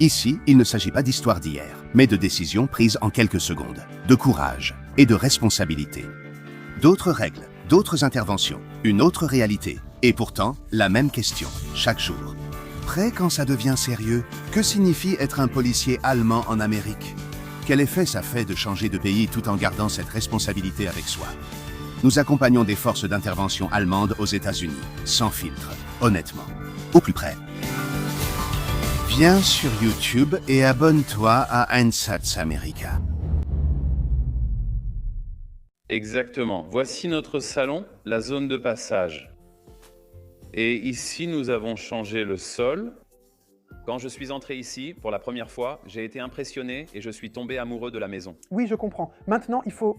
Ici, il ne s'agit pas d'histoire d'hier, mais de décisions prises en quelques secondes, de courage et de responsabilité. D'autres règles, d'autres interventions, une autre réalité, et pourtant la même question, chaque jour. Prêt quand ça devient sérieux? Que signifie être un policier allemand en Amérique? Quel effet ça fait de changer de pays tout en gardant cette responsabilité avec soi? Nous accompagnons des forces d'intervention allemandes aux États-Unis, sans filtre, honnêtement, au plus près. Viens sur YouTube et abonne-toi à Einsatz America. exactement. Voici notre salon, la zone de passage. Et ici, nous avons changé le sol. Quand je suis entré ici, pour la première fois, j'ai été impressionné et je suis tombé amoureux de la maison. Oui, je comprends. Maintenant, il faut